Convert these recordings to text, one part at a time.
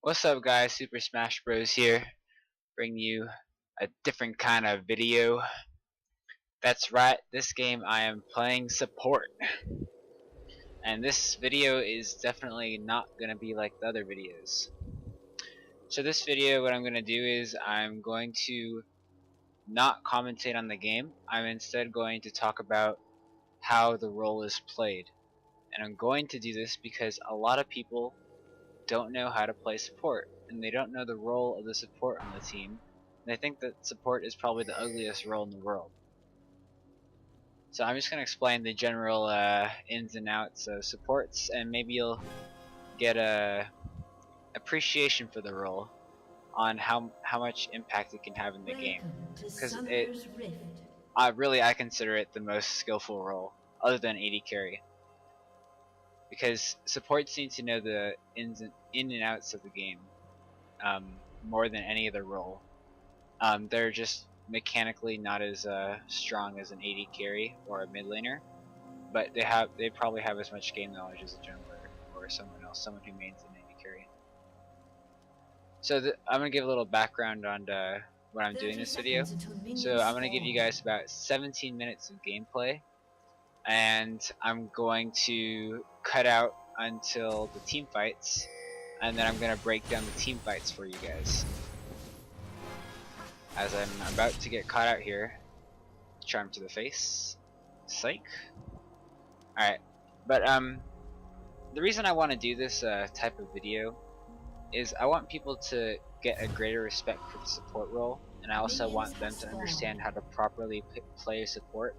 What's up guys, Super Smash Bros here, bringing you a different kind of video. That's right, this game I am playing support. And this video is definitely not going to be like the other videos. So this video, what I'm going to do is I'm going to not commentate on the game. I'm instead going to talk about how the role is played. And I'm going to do this because a lot of people don't know how to play support, and they don't know the role of the support on the team. And they think that support is probably the ugliest role in the world. So I'm just going to explain the general ins and outs of supports, and maybe you'll get a appreciation for the role on how much impact it can have in the game. Because I consider it the most skillful role, other than AD carry. Because supports need to know the in and outs of the game more than any other role. They're just mechanically not as strong as an AD carry or a mid laner, but they probably have as much game knowledge as a jungler or someone else, someone who mains an AD carry. So I'm gonna give a little background on what I'm doing in this video. So I'm gonna give you guys about 17 minutes of gameplay, and I'm going to cut out until the team fights, and then I'm gonna break down the team fights for you guys. As I'm about to get caught out here. Charm to the face. Psych. Alright, but the reason I want to do this type of video is I want people to get a greater respect for the support role, and I also want them to understand how to properly play support,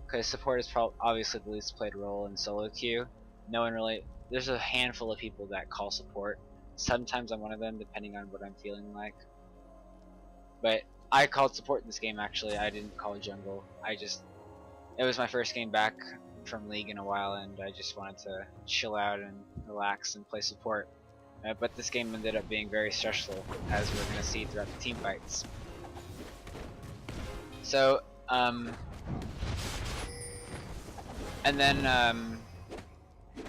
because support is obviously the least played role in solo queue. No one really, there's a handful of people that call support. Sometimes I'm one of them, depending on what I'm feeling like. But I called support in this game actually. I didn't call jungle. It was my first game back from League in a while, and I just wanted to chill out and relax and play support. But this game ended up being very stressful, as we're gonna see throughout the team fights. So, and then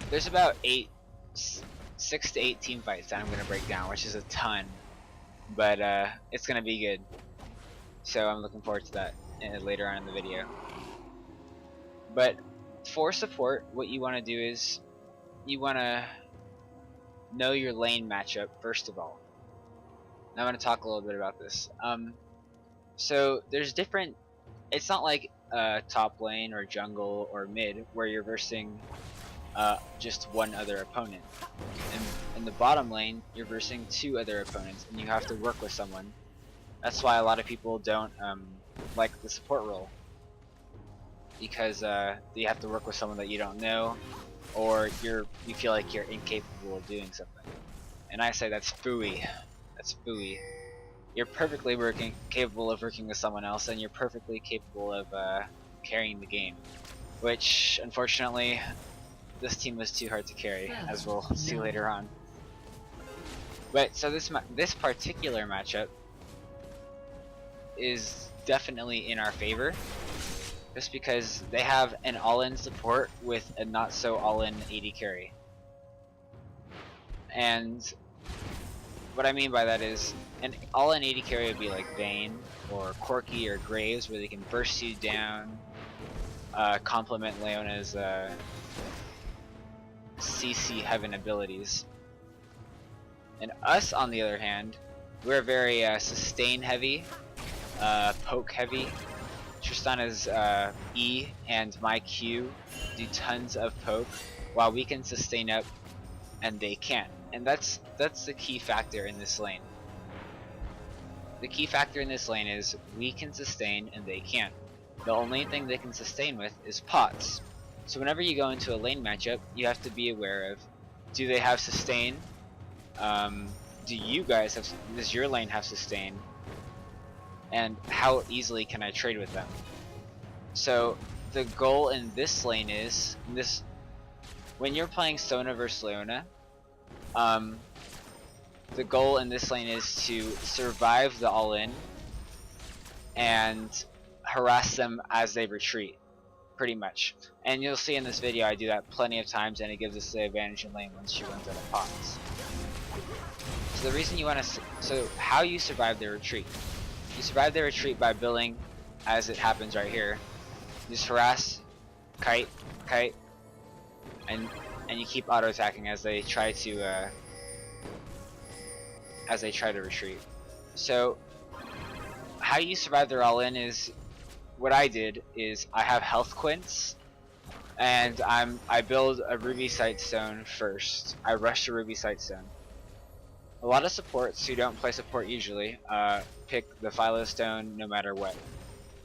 there's about 6 to 8 team fights that I'm gonna break down, which is a ton. But it's gonna be good, so I'm looking forward to that later on in the video. But for support, what you want to do is you want to know your lane matchup first of all. Now I'm going to talk a little bit about this. So there's different, it's not like top lane or jungle or mid where you're versing just one other opponent. In the bottom lane, you're versing 2 other opponents, and you have to work with someone. That's why a lot of people don't like the support role, because you have to work with someone that you don't know, or you feel like you're incapable of doing something. And I say that's phooey. That's phooey. You're perfectly capable of working with someone else, and you're perfectly capable of carrying the game, which unfortunately this team was too hard to carry, as we'll see later on. But so this particular matchup is definitely in our favor, just because they have an all-in support with a not so all-in AD carry. And what I mean by that is an all-in AD carry would be like Vayne or Corki or Graves, where they can burst you down, complement Leona's CC Heaven abilities. And us, on the other hand, we're very sustain heavy, poke heavy. Tristana's E and my Q do tons of poke, while we can sustain up and they can't. And that's the key factor in this lane. The key factor in this lane is we can sustain and they can't. The only thing they can sustain with is pots. So whenever you go into a lane matchup, you have to be aware of, do they have sustain? Do you guys have, does your lane have sustain? And how easily can I trade with them? So the goal in this lane is, when you're playing Sona versus Leona, the goal in this lane is to survive the all-in and harass them as they retreat, pretty much. And you'll see in this video I do that plenty of times, and it gives us the advantage in lane once she runs out of pots. So the reason you want to, so how you survive the retreat? You survive the retreat by building, as it happens right here. You just harass, kite, and you keep auto attacking as they try to retreat. So how you survive their all in is, what I did is I have health quints, and I build a ruby sightstone first. I rush the ruby sightstone. A lot of supports who don't play support usually pick the philo stone no matter what,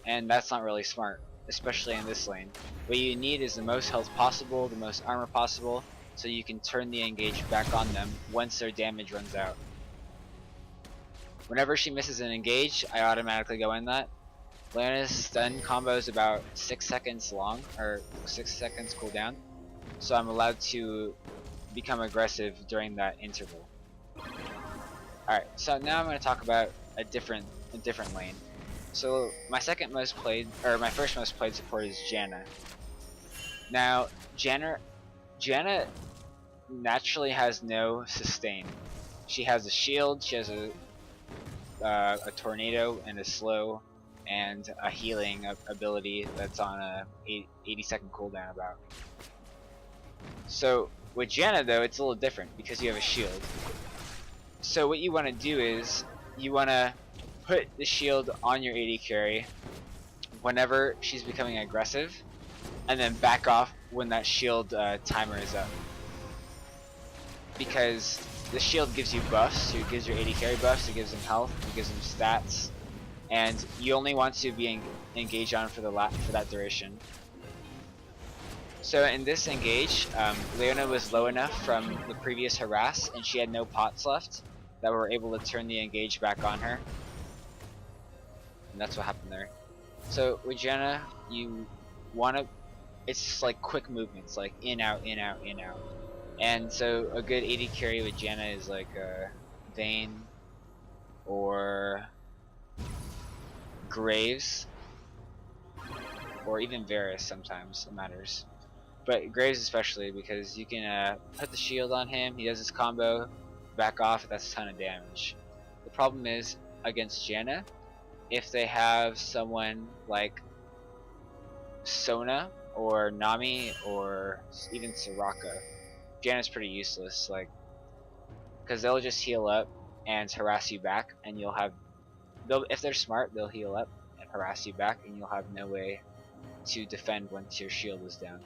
and that's not really smart, especially in this lane. What you need is the most health possible, the most armor possible, so you can turn the engage back on them once their damage runs out. Whenever she misses an engage, I automatically go in that. Leona's stun combo is about 6 seconds long, or 6 seconds cooldown, so I'm allowed to become aggressive during that interval. Alright, so now I'm going to talk about a different lane. So my second most played, or my first most played support is Janna. Now, Janna naturally has no sustain. She has a shield, she has a tornado and a slow, and a healing ability that's on a 80-second cooldown about. So with Janna though, it's a little different because you have a shield. So what you want to do is you want to put the shield on your AD carry whenever she's becoming aggressive, and then back off when that shield timer is up. Because the shield gives you buffs, it gives your AD carry buffs, it gives them health, it gives them stats, and you only want to be engaged on for that duration. So in this engage, Leona was low enough from the previous harass, and she had no pots left that were able to turn the engage back on her. And that's what happened there. So with Janna, you wanna, it's just like quick movements, like in, out, in, out, in, out. And so a good AD carry with Janna is like Vayne or Graves, or even Varus sometimes, it matters. But Graves especially, because you can put the shield on him, he does his combo, back off, that's a ton of damage. The problem is, against Janna, if they have someone like Sona or Nami or even Soraka, Janna's pretty useless, like, because they'll just heal up and harass you back, and you'll have, if they're smart, they'll heal up and harass you back, and you'll have no way to defend once your shield is down.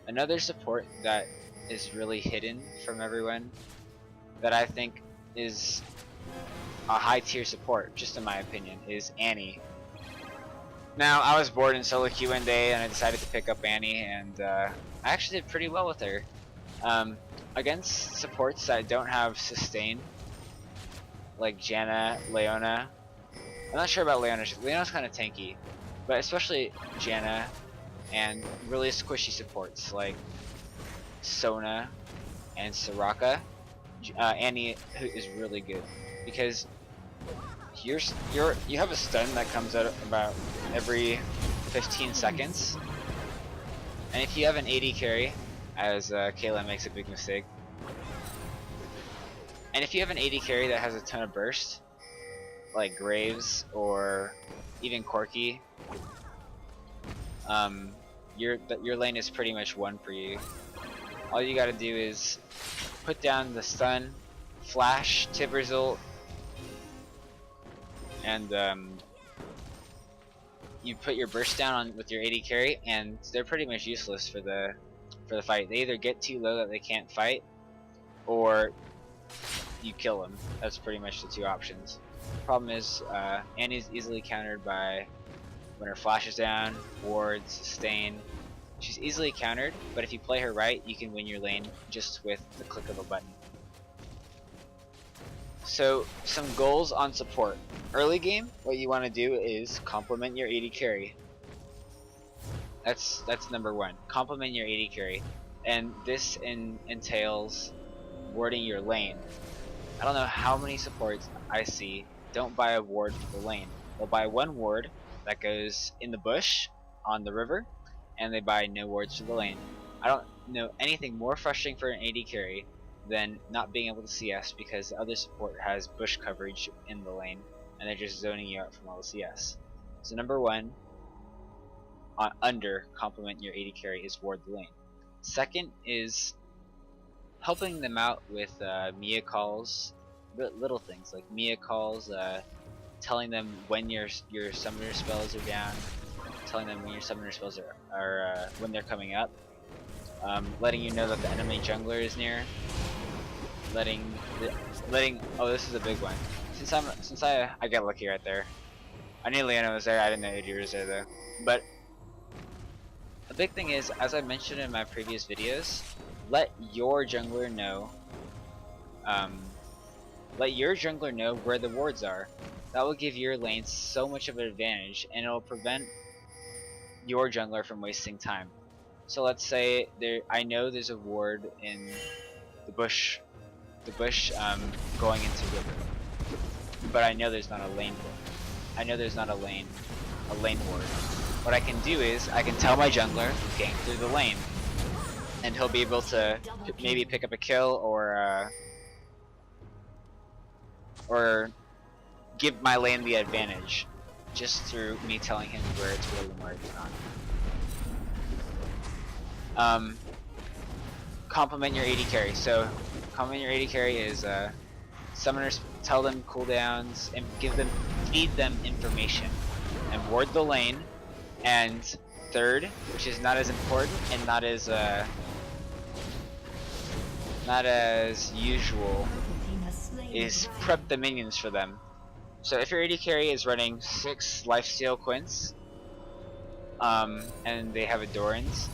Another support that is really hidden from everyone, that I think is a high tier support, just in my opinion, is Annie. Now, I was bored in solo queue one day and I decided to pick up Annie, and I actually did pretty well with her. Against supports that don't have sustain, like Janna, Leona. I'm not sure about Leona, Leona's kind of tanky, but especially Janna and really squishy supports like Sona and Soraka, Annie is really good, because you have a stun that comes out about every 15 seconds, and if you have an AD carry, as Kayle makes a big mistake, and if you have an AD carry that has a ton of burst, like Graves or even Corki, your lane is pretty much won for you. All you gotta do is put down the stun, flash, Tibbers ult, and you put your burst down on with your AD carry, and they're pretty much useless for the fight. They either get too low that they can't fight, or you kill them. That's pretty much the two options. Problem is, Annie's easily countered by when her flash is down, wards, sustain. She's easily countered, but if you play her right, you can win your lane just with the click of a button. So, some goals on support. Early game, what you want to do is complement your AD carry. That's number one. Complement your AD carry. And this entails warding your lane. I don't know how many supports I see don't buy a ward for the lane. They'll buy one ward that goes in the bush on the river, and they buy no wards for the lane. I don't know anything more frustrating for an AD carry than not being able to CS because the other support has bush coverage in the lane and they're just zoning you out from all the CS. So number one, under complement your AD carry is ward the lane. Second is helping them out with Mia calls, little things like Mia calls, telling them when your summoner spells are down, telling them when your summoner spells are when they're coming up, letting you know that the enemy jungler is near, letting oh, this is a big one. Since I got lucky right there. I knew Leona was there. I didn't know AD was there though. But the big thing is, as I mentioned in my previous videos, let your jungler know. Let your jungler know where the wards are. That will give your lane so much of an advantage, and it will prevent your jungler from wasting time. So let's say I know there's a ward in the bush, going into river, but I know there's not a lane ward. I know there's not a lane ward. What I can do is I can tell my jungler gank through the lane, and he'll be able to maybe pick up a kill or give my lane the advantage just through me telling him where it's really and where it's not. Complement your AD carry. So complement your AD carry is summoners, tell them cooldowns and feed them information, and ward the lane. And third, which is not as important and not as usual, is prep the minions for them. So if your AD carry is running 6 lifesteal quints, and they have a Doran's,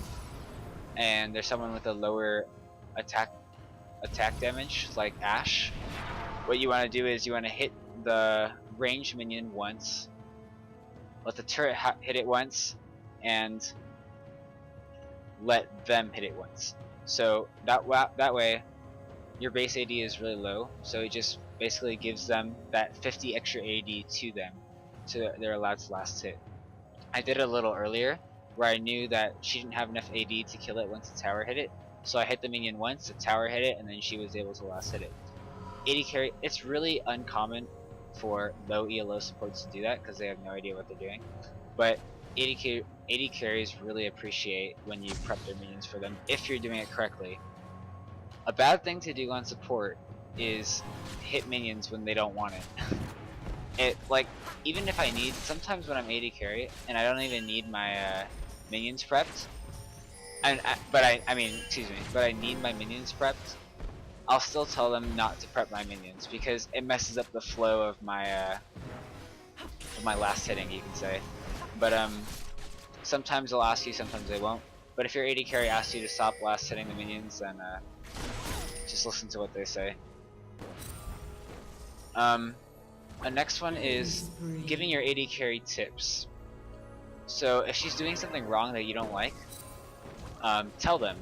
and there's someone with a lower attack damage like Ashe, what you want to do is you want to hit the ranged minion once, let the turret hit it once, and let them hit it once. So that way your base AD is really low, so it just basically gives them that 50 extra AD to them, so they're allowed to last hit. I did it a little earlier where I knew that she didn't have enough AD to kill it once the tower hit it, so I hit the minion once, the tower hit it, and then she was able to last hit it. AD carry, it's really uncommon for low ELO supports to do that because they have no idea what they're doing, but AD carries really appreciate when you prep their minions for them if you're doing it correctly. A bad thing to do on support is hit minions when they don't want it. Like, even if I need, sometimes when I'm AD carry and I don't even need my minions prepped, but I need my minions prepped, I'll still tell them not to prep my minions because it messes up the flow of my last hitting, you can say. But sometimes they'll ask you, sometimes they won't. But if your AD carry asks you to stop last hitting the minions, then just listen to what they say. The next one is giving your AD carry tips. So if she's doing something wrong that you don't like, tell them.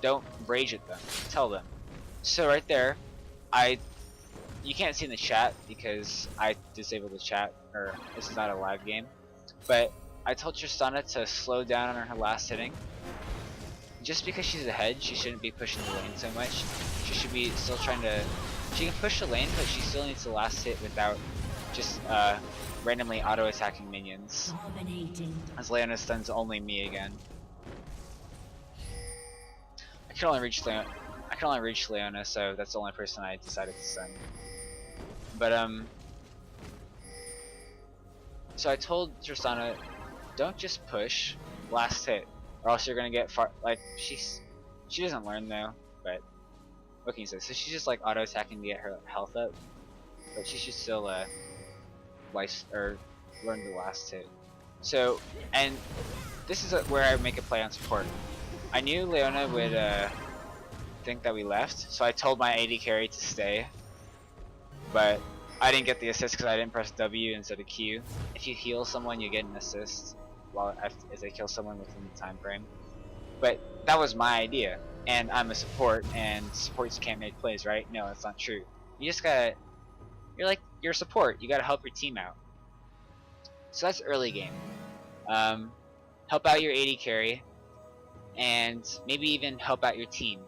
Don't rage at them. Tell them. So right there, you can't see in the chat because I disabled the chat, or this is not a live game, but I told Tristana to slow down on her last hitting. Just because she's ahead, she shouldn't be pushing the lane so much. She should be still trying to, she can push the lane, but she still needs to last hit without just randomly auto attacking minions. As Leona stuns only me again. I can only reach Leona, so that's the only person I decided to stun. But so I told Tristana, don't just push, last hit, or else you're gonna get far. Like she doesn't learn though, but what can you say? So she's just like auto attacking to get her health up, but she should still learn the last hit. So, and this is where I make a play on support. I knew Leona would think that we left, so I told my AD carry to stay, but I didn't get the assist because I didn't press W instead of Q. If you heal someone, you get an assist as they kill someone within the time frame. But that was my idea, and I'm a support, and supports can't make plays, right? No, that's not true. You just gotta, you're a support. You gotta help your team out. So that's early game. Help out your AD carry, and maybe even help out your team.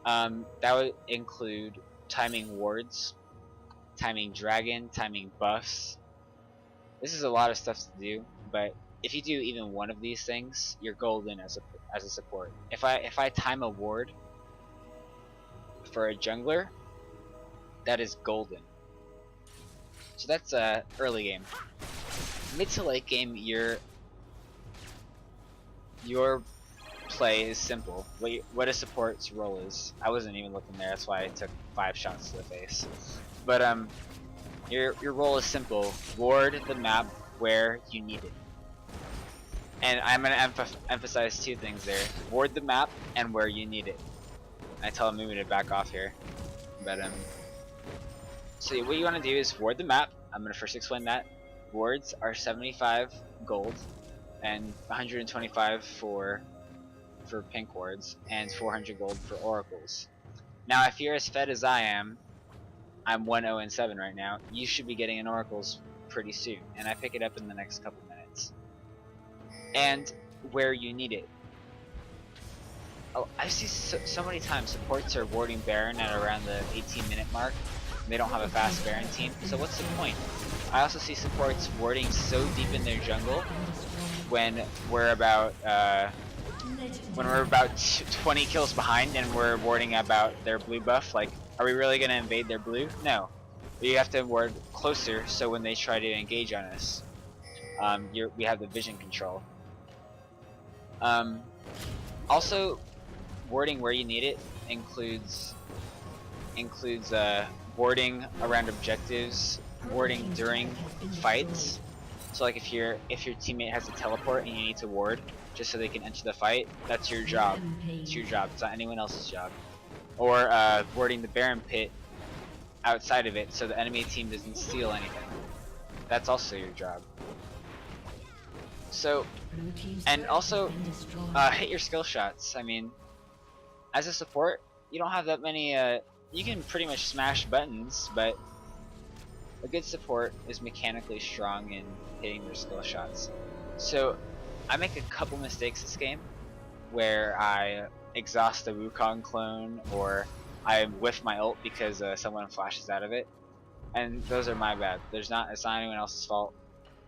That would include timing wards, timing dragon, timing buffs. This is a lot of stuff to do, but if you do even one of these things, you're golden as a support. If I time a ward for a jungler, that is golden. So that's early game. Mid to late game, your play is simple. What a support's role is. I wasn't even looking there. That's why I took 5 shots to the face. But your role is simple. Ward the map where you need it. And I'm gonna emphasize 2 things there: ward the map and where you need it. I tell Amumu to back off here, but so what you want to do is ward the map. I'm gonna first explain that. Wards are 75 gold and 125 for pink wards and 400 gold for oracles. Now, if you're as fed as I am, I'm 1-0-7 right now. You should be getting an oracles pretty soon, and I pick it up in the next couple minutes. And where you need it. Oh, I see so many times supports are warding Baron at around the 18-minute mark. And they don't have a fast Baron team, so what's the point? I also see supports warding so deep in their jungle when we're about 20 kills behind and we're warding about their blue buff. Like, are we really gonna invade their blue? No. We have to ward closer so when they try to engage on us, we have the vision control. Also, warding where you need it includes warding around objectives, warding during fights. So like if your teammate has a teleport and you need to ward just so they can enter the fight, that's your job. It's your job. It's not anyone else's job. Or warding the Baron pit outside of it so the enemy team doesn't steal anything. That's also your job. So, and also hit your skill shots. I mean, as a support, you don't have that many. You can pretty much smash buttons, but a good support is mechanically strong in hitting their skill shots. So I make a couple mistakes this game where I exhaust a Wukong clone, or I whiff my ult because someone flashes out of it, and those are my bad. It's not anyone else's fault,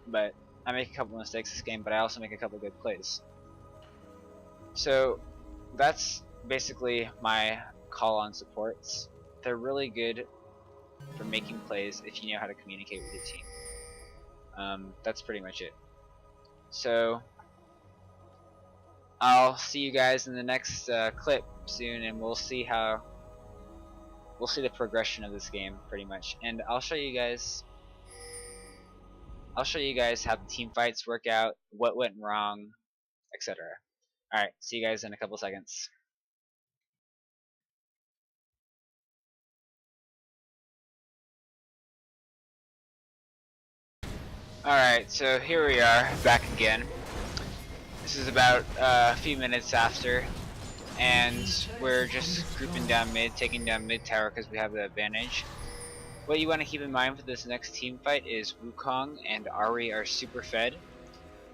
but I make a couple mistakes this game, but I also make a couple good plays. So that's basically my call on supports. They're really good for making plays if you know how to communicate with your team. That's pretty much it. So I'll see you guys in the next clip soon, and we'll see the progression of this game pretty much, and I'll show you guys how the team fights work out, what went wrong, etc. Alright, see you guys in a couple seconds. Alright, so here we are, back again. This is about a few minutes after, and we're just grouping down mid, taking down mid tower because we have the advantage. What you want to keep in mind for this next team fight is Wukong and Ahri are super fed,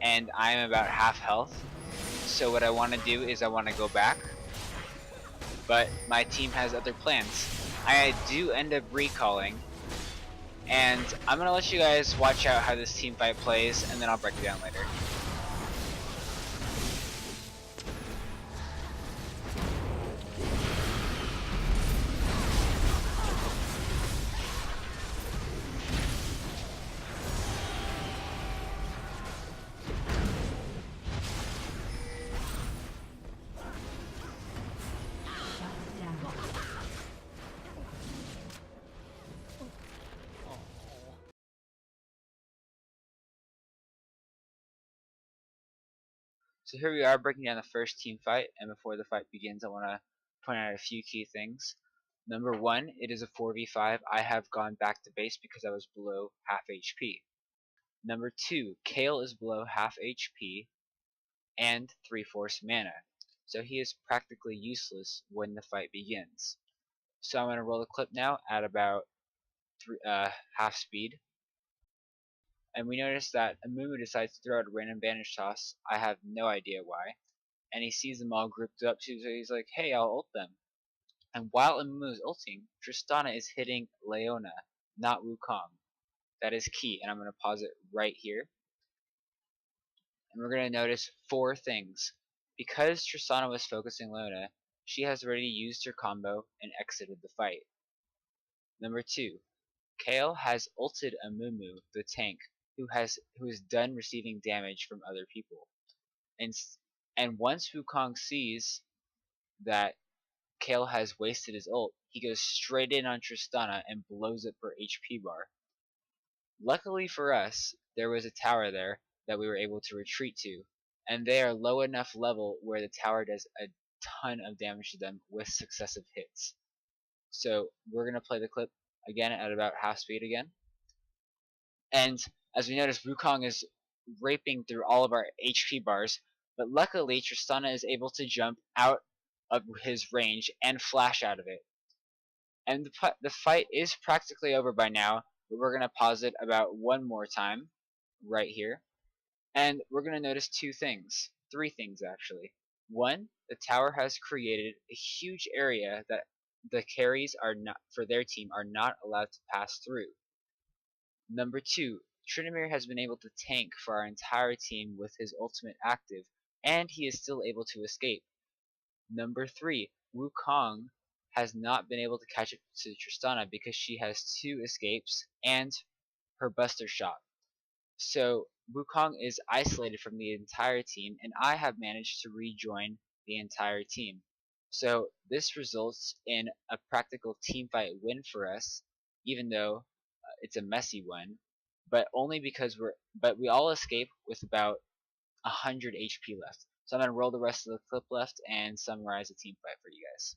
and I'm about half health. So what I want to do is I want to go back, but my team has other plans. I do end up recalling, and I'm gonna let you guys watch out how this team fight plays, and then I'll break it down later. So here we are breaking down the first team fight, and before the fight begins I want to point out a few key things. Number 1, it is a 4v5. I have gone back to base because I was below half HP. Number 2, Kayle is below half HP and 3/4 mana, so he is practically useless when the fight begins. So I'm going to roll the clip now at about half speed. And we notice that Amumu decides to throw out a random bandage toss. I have no idea why. And he sees them all grouped up, so he's like, hey, I'll ult them. And while Amumu is ulting, Tristana is hitting Leona, not Wukong. That is key, and I'm going to pause it right here. And we're going to notice 4 things. Because Tristana was focusing Leona, she has already used her combo and exited the fight. Number 2, Kayle has ulted Amumu, the tank, who is done receiving damage from other people. And once Wukong sees that Kayle has wasted his ult, he goes straight in on Tristana and blows up her HP bar. Luckily for us, there was a tower there that we were able to retreat to, and they are low enough level where the tower does a ton of damage to them with successive hits. So we're going to play the clip again at about half speed again. And as we notice, Wukong is raping through all of our HP bars, but luckily Tristana is able to jump out of his range and flash out of it. And the fight is practically over by now, but we're going to pause it about 1 more time right here. And we're going to notice 2 things. 3 things actually. 1, the tower has created a huge area that the carries are not for their team are not allowed to pass through. Number 2, Tryndamere has been able to tank for our entire team with his ultimate active, and he is still able to escape. Number 3, Wukong has not been able to catch up to Tristana because she has 2 escapes and her buster shot. So Wukong is isolated from the entire team, and I have managed to rejoin the entire team. So this results in a practical teamfight win for us, even though it's a messy one, but only because we all escape with about 100 HP left. So I'm going to roll the rest of the clip left and summarize the team fight for you guys.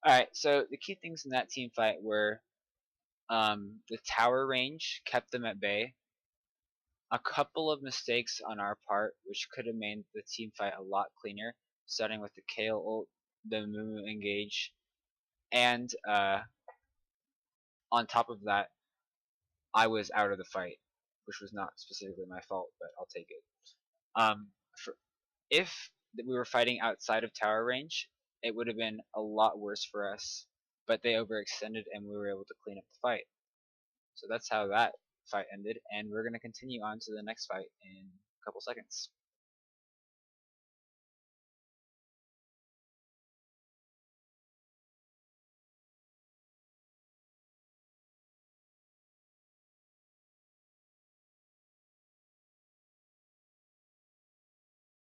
Alright, so the key things in that team fight were the tower range kept them at bay, a couple of mistakes on our part which could have made the team fight a lot cleaner, starting with the Kayle ult, the Amumu engage, and on top of that, I was out of the fight, which was not specifically my fault, but I'll take it. If we were fighting outside of tower range, it would have been a lot worse for us, but they overextended and we were able to clean up the fight. So that's how that fight ended, and we're going to continue on to the next fight in a couple seconds.